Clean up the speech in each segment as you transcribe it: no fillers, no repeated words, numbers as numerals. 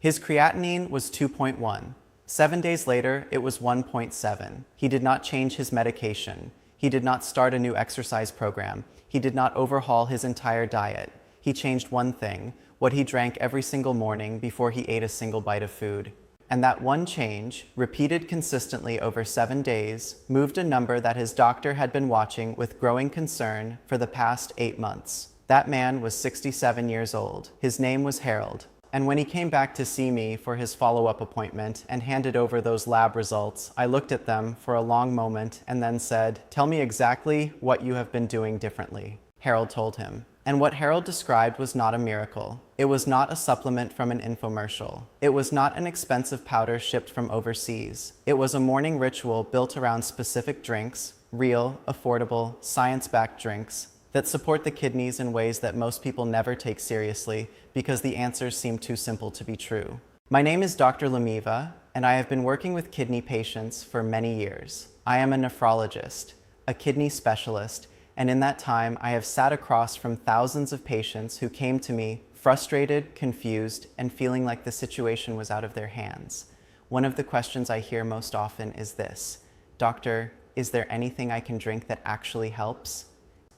His creatinine was 2.1. 7 days later, it was 1.7. He did not change his medication. He did not start a new exercise program. He did not overhaul his entire diet. He changed one thing, what he drank every single morning before he ate a single bite of food. And that one change, repeated consistently over 7 days, moved a number that his doctor had been watching with growing concern for the past 8 months. That man was 67 years old. His name was Harold. And when he came back to see me for his follow-up appointment and handed over those lab results, I looked at them for a long moment and then said, "Tell me exactly what you have been doing differently." Harold told him. And what Harold described was not a miracle. It was not a supplement from an infomercial. It was not an expensive powder shipped from overseas. It was a morning ritual built around specific drinks, real, affordable, science-backed drinks that support the kidneys in ways that most people never take seriously because the answers seem too simple to be true. My name is Dr. Lamiva, and I have been working with kidney patients for many years. I am a nephrologist, a kidney specialist, and in that time, I have sat across from thousands of patients who came to me frustrated, confused, and feeling like the situation was out of their hands. One of the questions I hear most often is this: "Doctor, is there anything I can drink that actually helps?"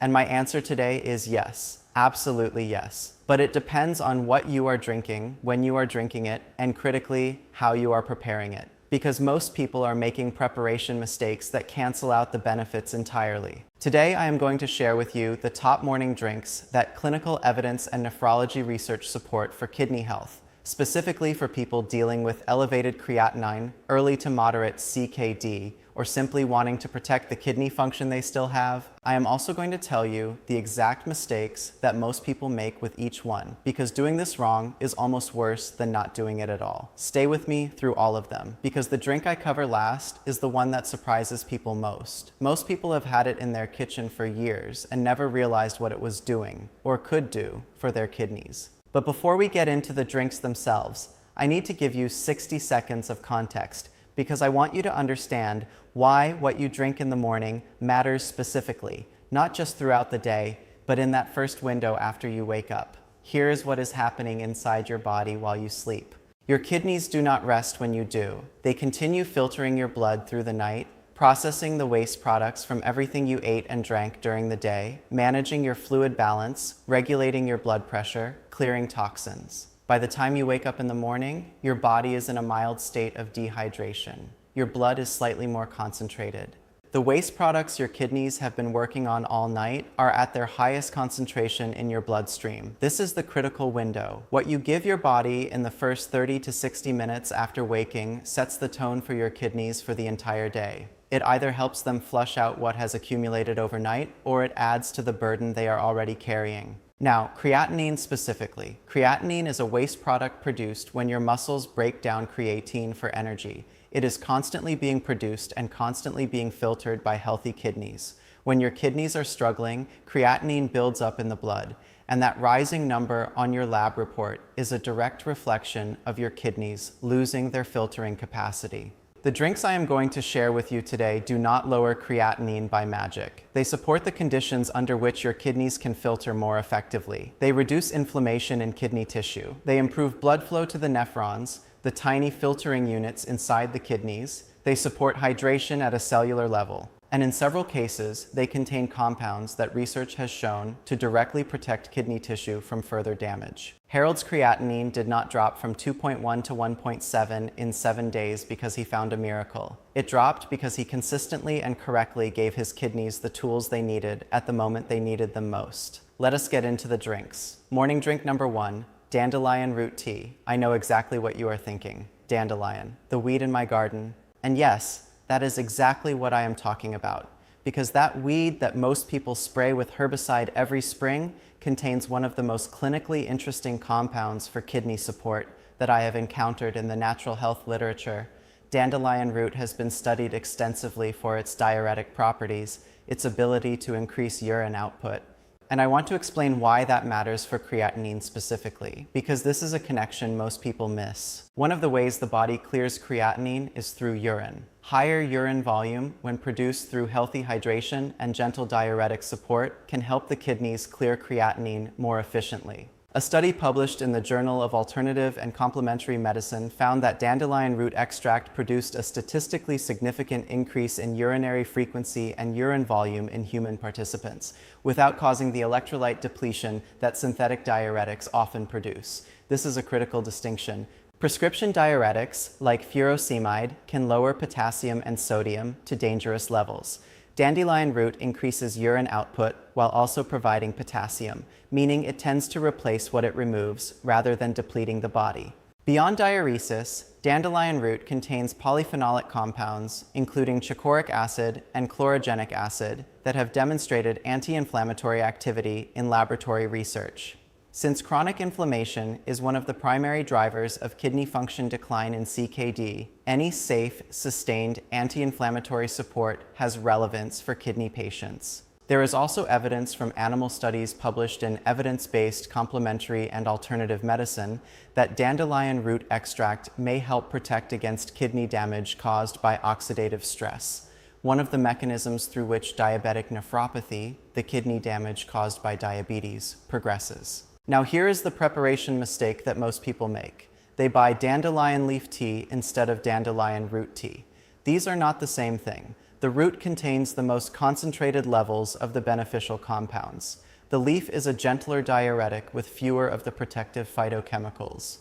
And my answer today is yes, absolutely yes. But it depends on what you are drinking, when you are drinking it, and critically, how you are preparing it. Because most people are making preparation mistakes that cancel out the benefits entirely. Today, I am going to share with you the top morning drinks that clinical evidence and nephrology research support for kidney health, specifically for people dealing with elevated creatinine, early to moderate CKD, or simply wanting to protect the kidney function they still have. I am also going to tell you the exact mistakes that most people make with each one, because doing this wrong is almost worse than not doing it at all. Stay with me through all of them, because the drink I cover last is the one that surprises people most. Most people have had it in their kitchen for years and never realized what it was doing, or could do, for their kidneys. But before we get into the drinks themselves, I need to give you 60 seconds of context, because I want you to understand why what you drink in the morning matters specifically, not just throughout the day, but in that first window after you wake up. Here is what is happening inside your body while you sleep. Your kidneys do not rest when you do. They continue filtering your blood through the night, processing the waste products from everything you ate and drank during the day, managing your fluid balance, regulating your blood pressure, clearing toxins. By the time you wake up in the morning, your body is in a mild state of dehydration. Your blood is slightly more concentrated. The waste products your kidneys have been working on all night are at their highest concentration in your bloodstream. This is the critical window. What you give your body in the first 30 to 60 minutes after waking sets the tone for your kidneys for the entire day. It either helps them flush out what has accumulated overnight, or it adds to the burden they are already carrying. Now, creatinine specifically. Creatinine is a waste product produced when your muscles break down creatine for energy. It is constantly being produced and constantly being filtered by healthy kidneys. When your kidneys are struggling, creatinine builds up in the blood, and that rising number on your lab report is a direct reflection of your kidneys losing their filtering capacity. The drinks I am going to share with you today do not lower creatinine by magic. They support the conditions under which your kidneys can filter more effectively. They reduce inflammation in kidney tissue. They improve blood flow to the nephrons, the tiny filtering units inside the kidneys. They support hydration at a cellular level. And in several cases, they contain compounds that research has shown to directly protect kidney tissue from further damage. Harold's creatinine did not drop from 2.1 to 1.7 in 7 days because he found a miracle. It dropped because he consistently and correctly gave his kidneys the tools they needed at the moment they needed them most. Let us get into the drinks. Morning drink number 1, dandelion root tea. I know exactly what you are thinking. Dandelion, the weed in my garden. And yes, that is exactly what I am talking about, because that weed that most people spray with herbicide every spring contains one of the most clinically interesting compounds for kidney support that I have encountered in the natural health literature. Dandelion root has been studied extensively for its diuretic properties, its ability to increase urine output. And I want to explain why that matters for creatinine specifically, because this is a connection most people miss. One of the ways the body clears creatinine is through urine. Higher urine volume, when produced through healthy hydration and gentle diuretic support, can help the kidneys clear creatinine more efficiently. A study published in the Journal of Alternative and Complementary Medicine found that dandelion root extract produced a statistically significant increase in urinary frequency and urine volume in human participants, without causing the electrolyte depletion that synthetic diuretics often produce. This is a critical distinction. Prescription diuretics, like furosemide, can lower potassium and sodium to dangerous levels. Dandelion root increases urine output while also providing potassium, meaning it tends to replace what it removes rather than depleting the body. Beyond diuresis, dandelion root contains polyphenolic compounds, including chicoric acid and chlorogenic acid, that have demonstrated anti-inflammatory activity in laboratory research. Since chronic inflammation is one of the primary drivers of kidney function decline in CKD, any safe, sustained anti-inflammatory support has relevance for kidney patients. There is also evidence from animal studies published in Evidence-Based Complementary and Alternative Medicine that dandelion root extract may help protect against kidney damage caused by oxidative stress, one of the mechanisms through which diabetic nephropathy, the kidney damage caused by diabetes, progresses. Now here is the preparation mistake that most people make. They buy dandelion leaf tea instead of dandelion root tea. These are not the same thing. The root contains the most concentrated levels of the beneficial compounds. The leaf is a gentler diuretic with fewer of the protective phytochemicals.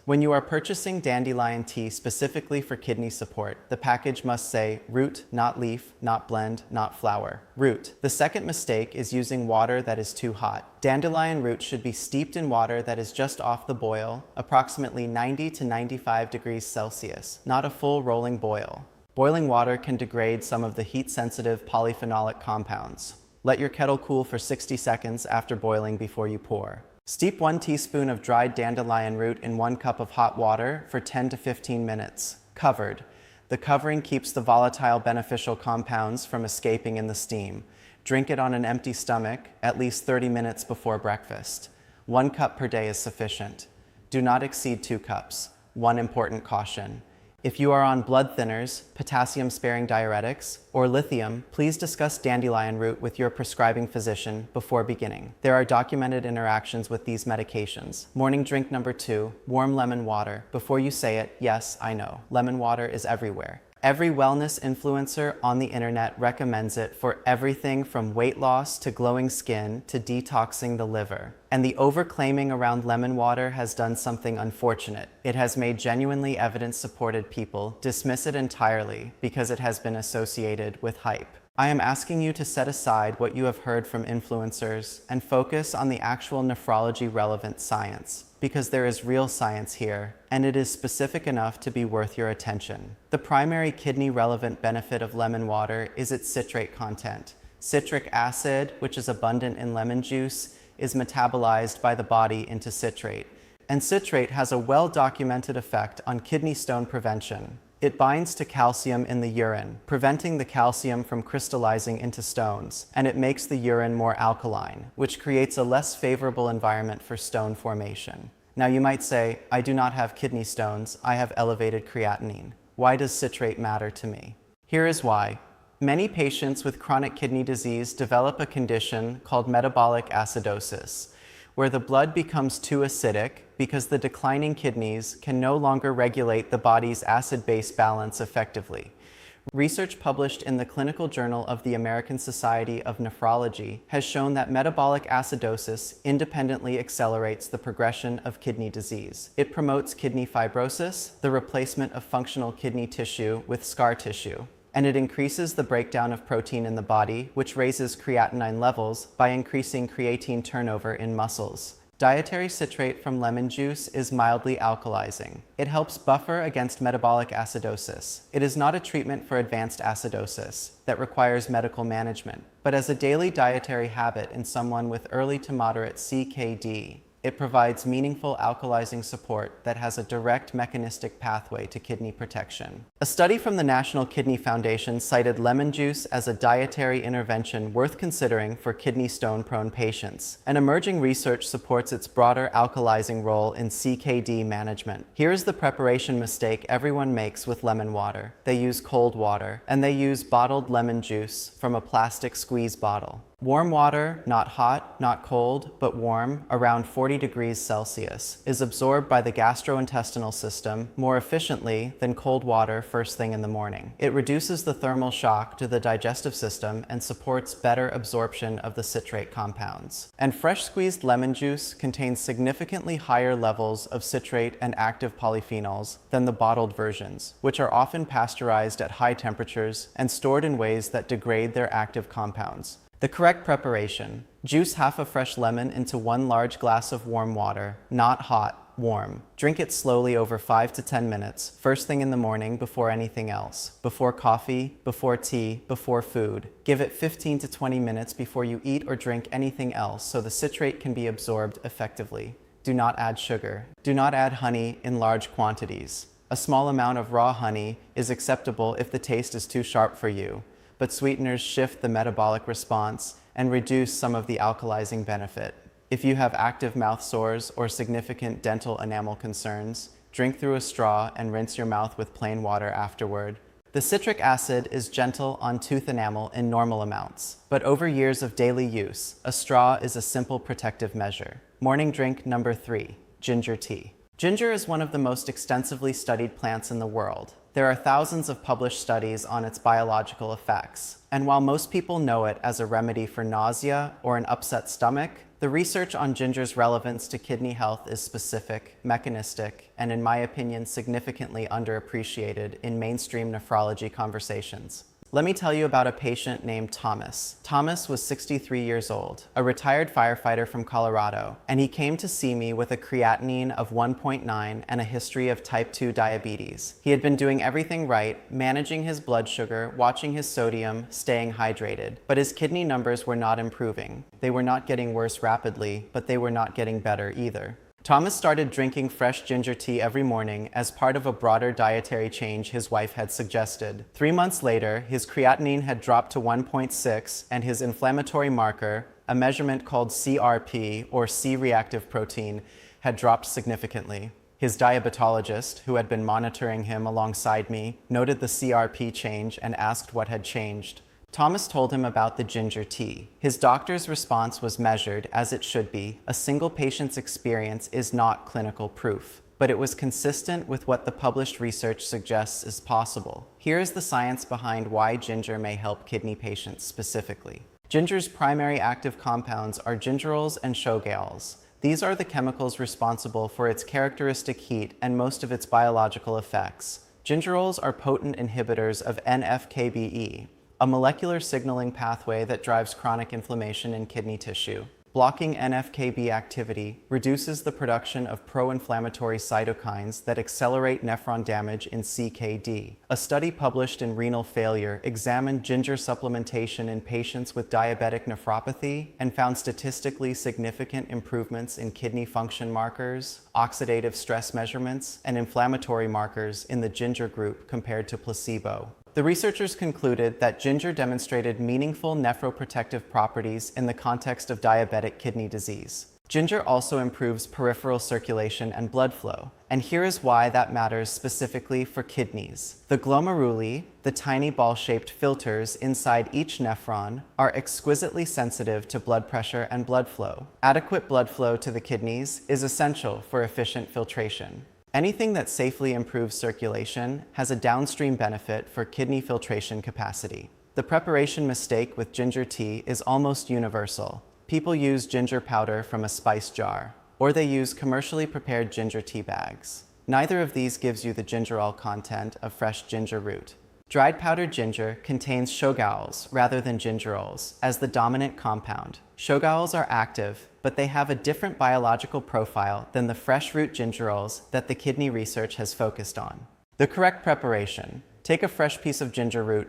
When you are purchasing dandelion tea specifically for kidney support, the package must say root, not leaf, not blend, not flower. Root. The second mistake is using water that is too hot. Dandelion root should be steeped in water that is just off the boil, approximately 90 to 95 degrees Celsius, not a full rolling boil. Boiling water can degrade some of the heat-sensitive polyphenolic compounds. Let your kettle cool for 60 seconds after boiling before you pour. Steep 1 teaspoon of dried dandelion root in 1 cup of hot water for 10 to 15 minutes, covered. The covering keeps the volatile beneficial compounds from escaping in the steam. Drink it on an empty stomach at least 30 minutes before breakfast. 1 cup per day is sufficient. Do not exceed 2 cups. One important caution. If you are on blood thinners, potassium-sparing diuretics, or lithium, please discuss dandelion root with your prescribing physician before beginning. There are documented interactions with these medications. Morning drink number 2, warm lemon water. Before you say it, yes, I know, lemon water is everywhere. Every wellness influencer on the internet recommends it for everything from weight loss to glowing skin to detoxing the liver. And the overclaiming around lemon water has done something unfortunate. It has made genuinely evidence-supported people dismiss it entirely because it has been associated with hype. I am asking you to set aside what you have heard from influencers and focus on the actual nephrology-relevant science, because there is real science here, and it is specific enough to be worth your attention. The primary kidney-relevant benefit of lemon water is its citrate content. Citric acid, which is abundant in lemon juice, is metabolized by the body into citrate, and citrate has a well-documented effect on kidney stone prevention. It binds to calcium in the urine, preventing the calcium from crystallizing into stones, and it makes the urine more alkaline, which creates a less favorable environment for stone formation. Now you might say, I do not have kidney stones, I have elevated creatinine. Why does citrate matter to me? Here is why. Many patients with chronic kidney disease develop a condition called metabolic acidosis, where the blood becomes too acidic because the declining kidneys can no longer regulate the body's acid-base balance effectively. Research published in the Clinical Journal of the American Society of Nephrology has shown that metabolic acidosis independently accelerates the progression of kidney disease. It promotes kidney fibrosis, the replacement of functional kidney tissue with scar tissue, and it increases the breakdown of protein in the body, which raises creatinine levels by increasing creatine turnover in muscles. Dietary citrate from lemon juice is mildly alkalizing. It helps buffer against metabolic acidosis. It is not a treatment for advanced acidosis that requires medical management, but as a daily dietary habit in someone with early to moderate CKD, it provides meaningful alkalizing support that has a direct mechanistic pathway to kidney protection. A study from the National Kidney Foundation cited lemon juice as a dietary intervention worth considering for kidney stone-prone patients, and emerging research supports its broader alkalizing role in CKD management. Here is the preparation mistake everyone makes with lemon water. They use cold water, and they use bottled lemon juice from a plastic squeeze bottle. Warm water, not hot, not cold, but warm, around 40 degrees Celsius, is absorbed by the gastrointestinal system more efficiently than cold water first thing in the morning. It reduces the thermal shock to the digestive system and supports better absorption of the citrate compounds. And fresh squeezed lemon juice contains significantly higher levels of citrate and active polyphenols than the bottled versions, which are often pasteurized at high temperatures and stored in ways that degrade their active compounds. The correct preparation: juice half a fresh lemon into 1 large glass of warm water, not hot, warm. Drink it slowly over 5 to 10 minutes, first thing in the morning before anything else, before coffee, before tea, before food. Give it 15 to 20 minutes before you eat or drink anything else so the citrate can be absorbed effectively. Do not add sugar. Do not add honey in large quantities. A small amount of raw honey is acceptable if the taste is too sharp for you, but sweeteners shift the metabolic response and reduce some of the alkalizing benefit. If you have active mouth sores or significant dental enamel concerns, drink through a straw and rinse your mouth with plain water afterward. The citric acid is gentle on tooth enamel in normal amounts, but over years of daily use, a straw is a simple protective measure. Morning drink number 3, ginger tea. Ginger is one of the most extensively studied plants in the world. There are thousands of published studies on its biological effects, and while most people know it as a remedy for nausea or an upset stomach, the research on ginger's relevance to kidney health is specific, mechanistic, and in my opinion, significantly underappreciated in mainstream nephrology conversations. Let me tell you about a patient named Thomas. Thomas was 63 years old, a retired firefighter from Colorado, and he came to see me with a creatinine of 1.9 and a history of type 2 diabetes. He had been doing everything right, managing his blood sugar, watching his sodium, staying hydrated, but his kidney numbers were not improving. They were not getting worse rapidly, but they were not getting better either. Thomas started drinking fresh ginger tea every morning as part of a broader dietary change his wife had suggested. 3 months later, his creatinine had dropped to 1.6 and his inflammatory marker, a measurement called CRP or C-reactive protein, had dropped significantly. His diabetologist, who had been monitoring him alongside me, noted the CRP change and asked what had changed. Thomas told him about the ginger tea. His doctor's response was measured, as it should be. A single patient's experience is not clinical proof, but it was consistent with what the published research suggests is possible. Here is the science behind why ginger may help kidney patients specifically. Ginger's primary active compounds are gingerols and shogaols. These are the chemicals responsible for its characteristic heat and most of its biological effects. Gingerols are potent inhibitors of NF-κB, a molecular signaling pathway that drives chronic inflammation in kidney tissue. Blocking NF-κB activity reduces the production of pro-inflammatory cytokines that accelerate nephron damage in CKD. A study published in Renal Failure examined ginger supplementation in patients with diabetic nephropathy and found statistically significant improvements in kidney function markers, oxidative stress measurements, and inflammatory markers in the ginger group compared to placebo. The researchers concluded that ginger demonstrated meaningful nephroprotective properties in the context of diabetic kidney disease. Ginger also improves peripheral circulation and blood flow, and here is why that matters specifically for kidneys. The glomeruli, the tiny ball-shaped filters inside each nephron, are exquisitely sensitive to blood pressure and blood flow. Adequate blood flow to the kidneys is essential for efficient filtration. Anything that safely improves circulation has a downstream benefit for kidney filtration capacity. The preparation mistake with ginger tea is almost universal. People use ginger powder from a spice jar, or they use commercially prepared ginger tea bags. Neither of these gives you the gingerol content of fresh ginger root. Dried powdered ginger contains shogaols rather than gingerols as the dominant compound. Shogaols are active, but they have a different biological profile than the fresh root gingerols that the kidney research has focused on. The correct preparation: take a fresh piece of ginger root,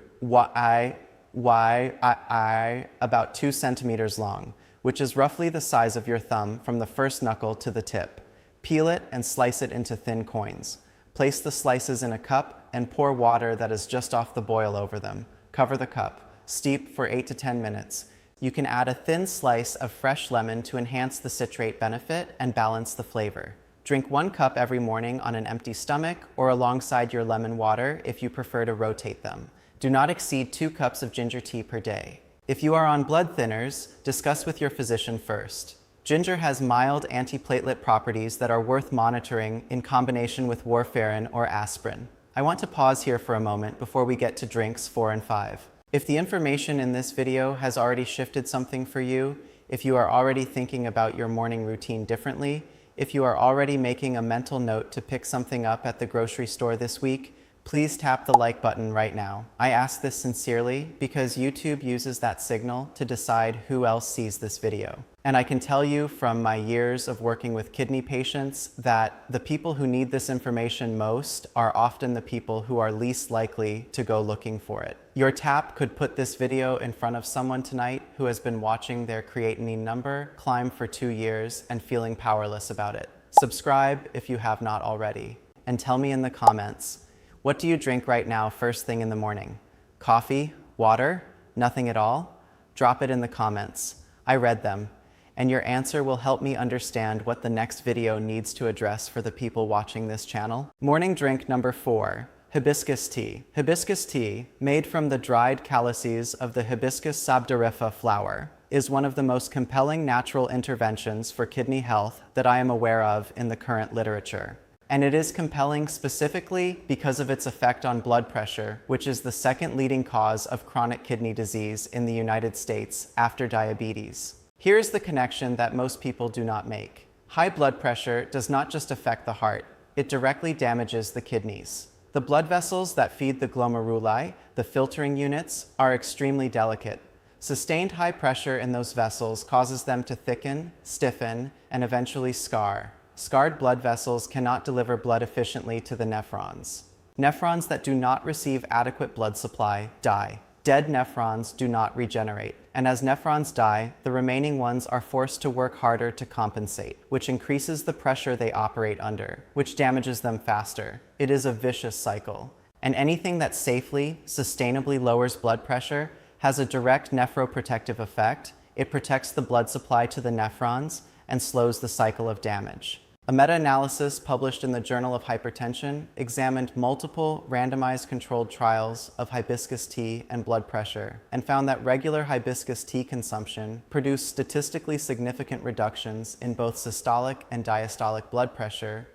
about 2 centimeters long, which is roughly the size of your thumb from the first knuckle to the tip. Peel it and slice it into thin coins. Place the slices in a cup and pour water that is just off the boil over them. Cover the cup. Steep for 8 to 10 minutes. You can add a thin slice of fresh lemon to enhance the citrate benefit and balance the flavor. Drink 1 cup every morning on an empty stomach or alongside your lemon water if you prefer to rotate them. Do not exceed 2 cups of ginger tea per day. If you are on blood thinners, discuss with your physician first. Ginger has mild antiplatelet properties that are worth monitoring in combination with warfarin or aspirin. I want to pause here for a moment before we get to drinks 4 and 5. If the information in this video has already shifted something for you, if you are already thinking about your morning routine differently, if you are already making a mental note to pick something up at the grocery store this week, please tap the like button right now. I ask this sincerely because YouTube uses that signal to decide who else sees this video. And I can tell you from my years of working with kidney patients that the people who need this information most are often the people who are least likely to go looking for it. Your tap could put this video in front of someone tonight who has been watching their creatinine number climb for 2 years and feeling powerless about it. Subscribe if you have not already. And tell me in the comments, what do you drink right now first thing in the morning? Coffee? Water? Nothing at all? Drop it in the comments. I read them. And your answer will help me understand what the next video needs to address for the people watching this channel. Morning drink number 4, hibiscus tea. Hibiscus tea, made from the dried calices of the Hibiscus sabdarifa flower, is one of the most compelling natural interventions for kidney health that I am aware of in the current literature. And it is compelling specifically because of its effect on blood pressure, which is the second leading cause of chronic kidney disease in the United States after diabetes. Here's the connection that most people do not make. High blood pressure does not just affect the heart, it directly damages the kidneys. The blood vessels that feed the glomeruli, the filtering units, are extremely delicate. Sustained high pressure in those vessels causes them to thicken, stiffen, and eventually scar. Scarred blood vessels cannot deliver blood efficiently to the nephrons. Nephrons that do not receive adequate blood supply die. Dead nephrons do not regenerate. And as nephrons die, the remaining ones are forced to work harder to compensate, which increases the pressure they operate under, which damages them faster. It is a vicious cycle. And anything that safely, sustainably lowers blood pressure has a direct nephroprotective effect. It protects the blood supply to the nephrons and slows the cycle of damage. A meta-analysis published in the Journal of Hypertension examined multiple randomized controlled trials of hibiscus tea and blood pressure and found that regular hibiscus tea consumption produced statistically significant reductions in both systolic and diastolic blood pressure,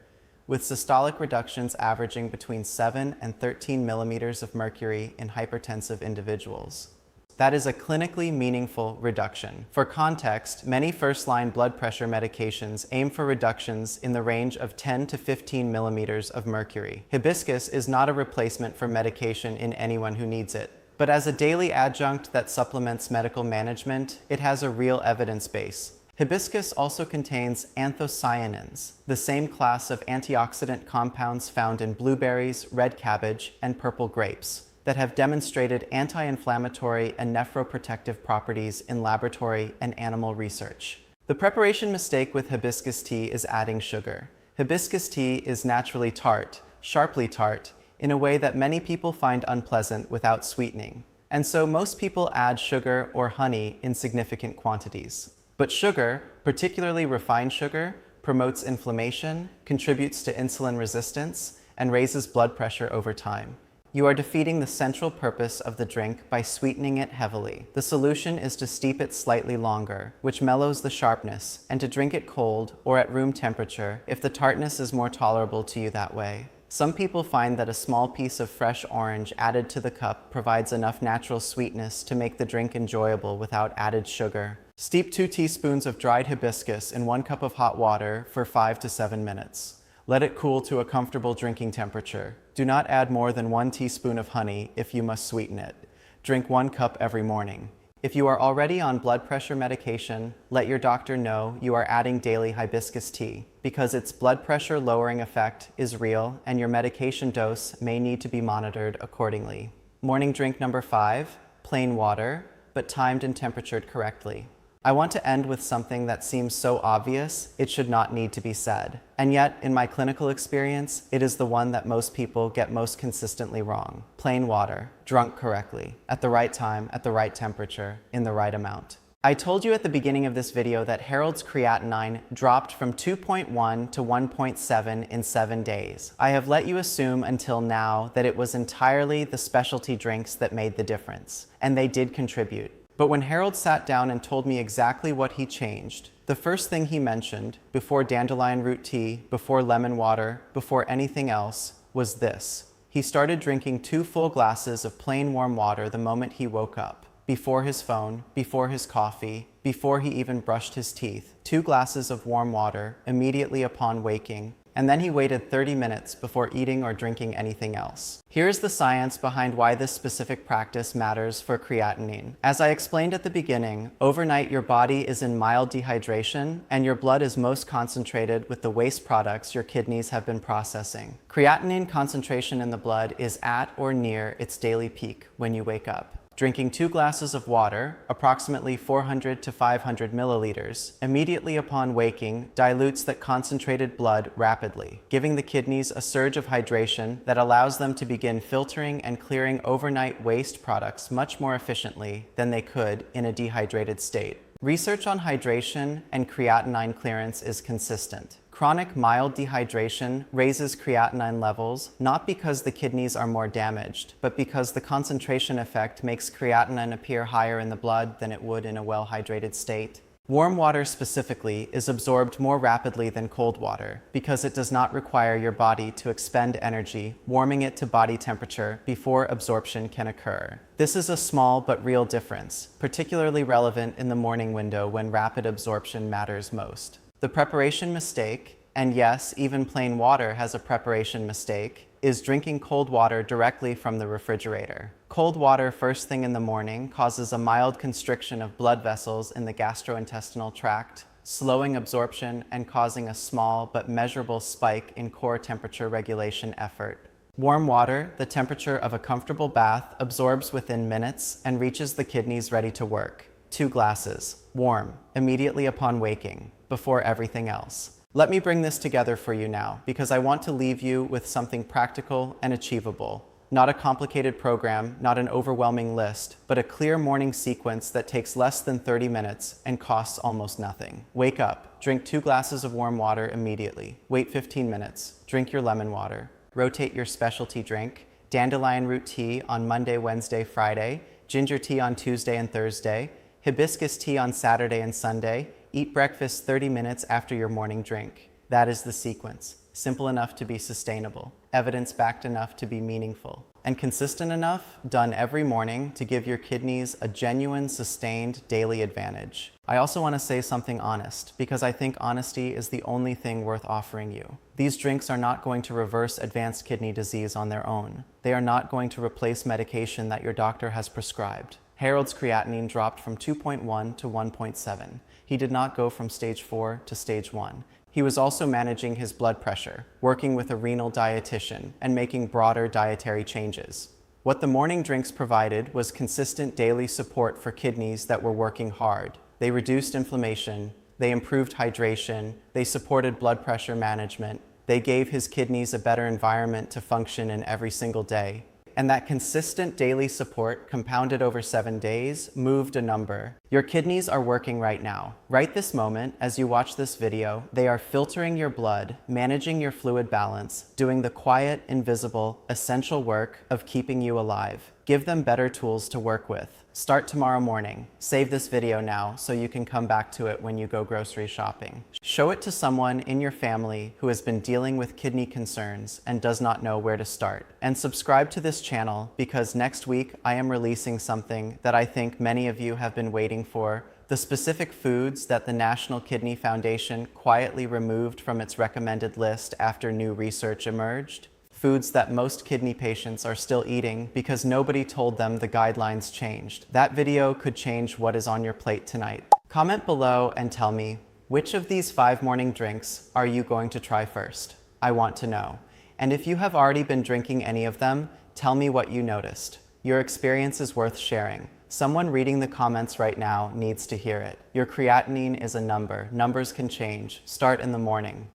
with systolic reductions averaging between 7 and 13 millimeters of mercury in hypertensive individuals. That is a clinically meaningful reduction. For context, many first-line blood pressure medications aim for reductions in the range of 10 to 15 millimeters of mercury. Hibiscus is not a replacement for medication in anyone who needs it. But as a daily adjunct that supplements medical management, it has a real evidence base. Hibiscus also contains anthocyanins, the same class of antioxidant compounds found in blueberries, red cabbage, and purple grapes, that have demonstrated anti-inflammatory and nephroprotective properties in laboratory and animal research. The preparation mistake with hibiscus tea is adding sugar. Hibiscus tea is naturally tart, sharply tart, in a way that many people find unpleasant without sweetening. And so most people add sugar or honey in significant quantities. But sugar, particularly refined sugar, promotes inflammation, contributes to insulin resistance, and raises blood pressure over time. You are defeating the central purpose of the drink by sweetening it heavily. The solution is to steep it slightly longer, which mellows the sharpness, and to drink it cold or at room temperature if the tartness is more tolerable to you that way. Some people find that a small piece of fresh orange added to the cup provides enough natural sweetness to make the drink enjoyable without added sugar. Steep 2 teaspoons of dried hibiscus in 1 cup of hot water for 5 to 7 minutes. Let it cool to a comfortable drinking temperature. Do not add more than 1 teaspoon of honey if you must sweeten it. Drink 1 cup every morning. If you are already on blood pressure medication, let your doctor know you are adding daily hibiscus tea, because its blood pressure lowering effect is real and your medication dose may need to be monitored accordingly. Morning drink number 5, plain water, but timed and temperatured correctly. I want to end with something that seems so obvious it should not need to be said. And yet, in my clinical experience, it is the one that most people get most consistently wrong. Plain water, drunk correctly, at the right time, at the right temperature, in the right amount. I told you at the beginning of this video that Harold's creatinine dropped from 2.1 to 1.7 in 7 days. I have let you assume until now that it was entirely the specialty drinks that made the difference, and they did contribute. But when Harold sat down and told me exactly what he changed, the first thing he mentioned, before dandelion root tea, before lemon water, before anything else, was this. He started drinking 2 full glasses of plain warm water the moment he woke up. Before his phone, before his coffee, before he even brushed his teeth. 2 glasses of warm water immediately upon waking, and then he waited 30 minutes before eating or drinking anything else. Here's the science behind why this specific practice matters for creatinine. As I explained at the beginning, overnight your body is in mild dehydration and your blood is most concentrated with the waste products your kidneys have been processing. Creatinine concentration in the blood is at or near its daily peak when you wake up. Drinking 2 glasses of water, approximately 400 to 500 milliliters, immediately upon waking dilutes that concentrated blood rapidly, giving the kidneys a surge of hydration that allows them to begin filtering and clearing overnight waste products much more efficiently than they could in a dehydrated state. Research on hydration and creatinine clearance is consistent. Chronic mild dehydration raises creatinine levels not because the kidneys are more damaged, but because the concentration effect makes creatinine appear higher in the blood than it would in a well-hydrated state. Warm water specifically is absorbed more rapidly than cold water because it does not require your body to expend energy warming it to body temperature before absorption can occur. This is a small but real difference, particularly relevant in the morning window when rapid absorption matters most. The preparation mistake, and yes, even plain water has a preparation mistake, is drinking cold water directly from the refrigerator. Cold water first thing in the morning causes a mild constriction of blood vessels in the gastrointestinal tract, slowing absorption and causing a small but measurable spike in core temperature regulation effort. Warm water, the temperature of a comfortable bath, absorbs within minutes and reaches the kidneys ready to work. 2 glasses, warm, immediately upon waking, before everything else. Let me bring this together for you now, because I want to leave you with something practical and achievable. Not a complicated program, not an overwhelming list, but a clear morning sequence that takes less than 30 minutes and costs almost nothing. Wake up, drink 2 glasses of warm water immediately. Wait 15 minutes, drink your lemon water. Rotate your specialty drink, dandelion root tea on Monday, Wednesday, Friday, ginger tea on Tuesday and Thursday, hibiscus tea on Saturday and Sunday. Eat breakfast 30 minutes after your morning drink. That is the sequence. Simple enough to be sustainable, evidence-backed enough to be meaningful, and consistent enough, done every morning, to give your kidneys a genuine, sustained daily advantage. I also want to say something honest, because I think honesty is the only thing worth offering you. These drinks are not going to reverse advanced kidney disease on their own. They are not going to replace medication that your doctor has prescribed. Harold's creatinine dropped from 2.1 to 1.7. He did not go from stage 4 to stage 1. He was also managing his blood pressure, working with a renal dietitian, and making broader dietary changes. What the morning drinks provided was consistent daily support for kidneys that were working hard. They reduced inflammation, they improved hydration, they supported blood pressure management, they gave his kidneys a better environment to function in every single day. And that consistent daily support, compounded over 7 days, moved a number. Your kidneys are working right now. Right this moment, as you watch this video, they are filtering your blood, managing your fluid balance, doing the quiet, invisible, essential work of keeping you alive. Give them better tools to work with. Start tomorrow morning. Save this video now so you can come back to it when you go grocery shopping. Show it to someone in your family who has been dealing with kidney concerns and does not know where to start. And subscribe to this channel because next week I am releasing something that I think many of you have been waiting for. The specific foods that the National Kidney Foundation quietly removed from its recommended list after new research emerged. Foods that most kidney patients are still eating because nobody told them the guidelines changed. That video could change what is on your plate tonight. Comment below and tell me, which of these 5 morning drinks are you going to try first? I want to know. And if you have already been drinking any of them, tell me what you noticed. Your experience is worth sharing. Someone reading the comments right now needs to hear it. Your creatinine is a number. Numbers can change. Start in the morning.